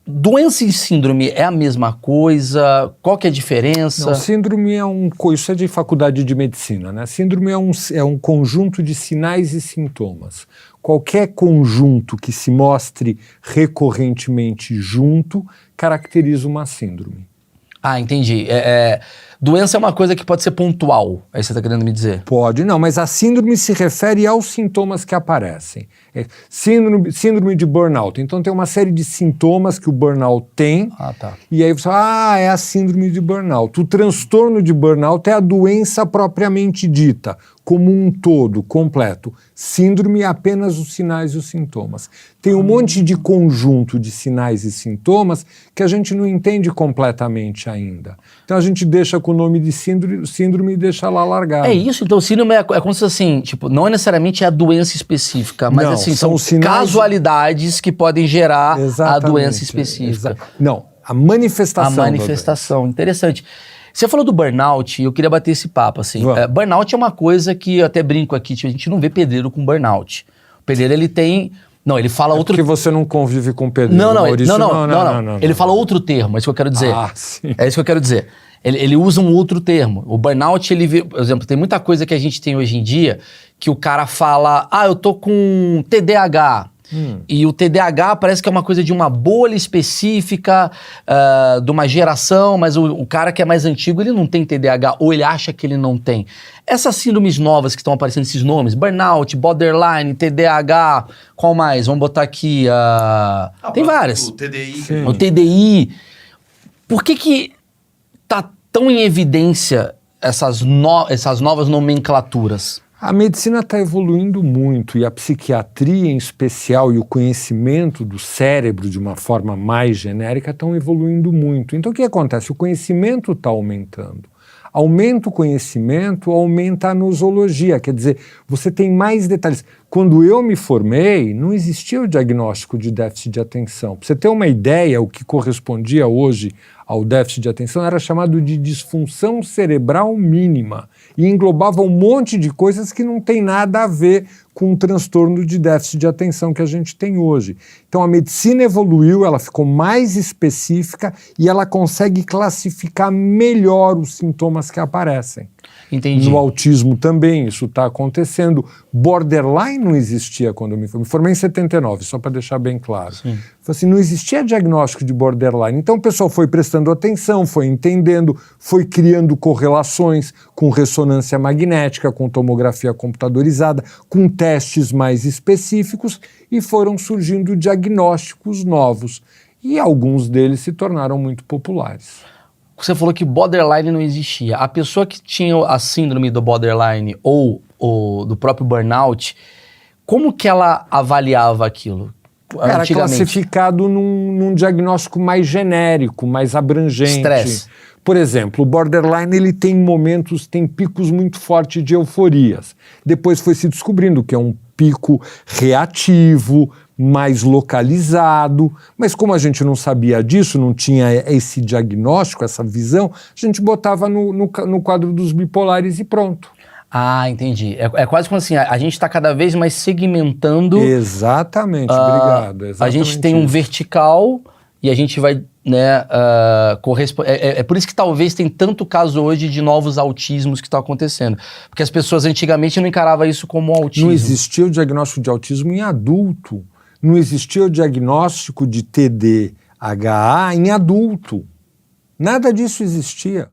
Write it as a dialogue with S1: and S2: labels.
S1: doença e síndrome é a mesma coisa? Qual que é a diferença?
S2: Não, síndrome isso é de faculdade de medicina, né? Síndrome é um conjunto de sinais e sintomas. Qualquer conjunto que se mostre recorrentemente junto caracteriza uma síndrome.
S1: Ah, entendi. Doença é uma coisa que pode ser pontual, é isso que você está querendo me dizer?
S2: Pode, não, mas a síndrome se refere aos sintomas que aparecem. Síndrome de burnout. Então tem uma série de sintomas que o burnout tem.
S1: Ah, tá.
S2: E aí você fala, é a síndrome de burnout. O transtorno de burnout é a doença propriamente dita, como um todo, completo. Síndrome é apenas os sinais e os sintomas. Tem um monte de conjunto de sinais e sintomas que a gente não entende completamente ainda. Então a gente deixa com o nome de síndrome e deixa lá largado.
S1: É isso? Então síndrome é como se assim, tipo, não necessariamente é a doença específica, mas
S2: Não,
S1: assim,
S2: são
S1: são
S2: sinais
S1: casualidades que podem gerar a doença específica.
S2: Não, a manifestação.
S1: A manifestação, interessante. Você falou do burnout e eu queria bater esse papo, assim. Burnout é uma coisa que eu até brinco aqui, tipo, a gente não vê pedreiro com burnout. O pedreiro, ele tem... Não, ele fala outro...
S2: Porque você não convive com pedreiro,
S1: não.
S2: não.
S1: Ele fala outro termo, é isso que eu quero dizer.
S2: Ah, sim.
S1: É isso que eu quero dizer. Ele usa um outro termo. O burnout, por exemplo, tem muita coisa que a gente tem hoje em dia que o cara fala, eu tô com TDAH. E o TDAH parece que é uma coisa de uma bolha específica, de uma geração, mas o cara que é mais antigo, ele não tem TDAH, ou ele acha que ele não tem. Essas síndromes novas que estão aparecendo, esses nomes, burnout, borderline, TDAH, qual mais? Vamos botar aqui, tem várias.
S3: O TDI.
S2: Sim.
S1: O TDI. Por que tá tão em evidência essas novas nomenclaturas?
S2: A medicina está evoluindo muito e a psiquiatria em especial e o conhecimento do cérebro de uma forma mais genérica estão evoluindo muito. Então o que acontece? O conhecimento está aumentando. Aumenta o conhecimento, aumenta a nosologia, quer dizer, você tem mais detalhes. Quando eu me formei, não existia o diagnóstico de déficit de atenção. Para você ter uma ideia, o que correspondia hoje ao déficit de atenção era chamado de disfunção cerebral mínima e englobava um monte de coisas que não tem nada a ver com o transtorno de déficit de atenção que a gente tem hoje. Então a medicina evoluiu, ela ficou mais específica e ela consegue classificar melhor os sintomas que aparecem.
S1: Entendi.
S2: No autismo também isso está acontecendo. Borderline não existia quando eu me formei. Me formei em 79, só para deixar bem claro.
S1: Sim.
S2: Assim, não existia diagnóstico de borderline. Então o pessoal foi prestando atenção, foi entendendo, foi criando correlações com ressonância magnética, com tomografia computadorizada, com testes mais específicos e foram surgindo diagnósticos novos. E alguns deles se tornaram muito populares.
S1: Você falou que borderline não existia. A pessoa que tinha a síndrome do borderline ou do próprio burnout, como que ela avaliava aquilo?
S2: Era classificado num diagnóstico mais genérico, mais abrangente.
S1: Estresse.
S2: Por exemplo, o borderline ele tem momentos, tem picos muito fortes de euforias. Depois foi se descobrindo que é um pico reativo, mais localizado, mas como a gente não sabia disso, não tinha esse diagnóstico, essa visão, a gente botava no quadro dos bipolares e pronto.
S1: Ah, entendi. É quase como assim, a gente está cada vez mais segmentando...
S2: Exatamente, obrigado. Exatamente
S1: a gente tem um vertical e a gente vai, corresponder... É por isso que talvez tem tanto caso hoje de novos autismos que estão acontecendo. Porque as pessoas antigamente não encaravam isso como autismo.
S2: Não existia o diagnóstico de autismo em adulto. Não existia o diagnóstico de TDAH em adulto. Nada disso existia.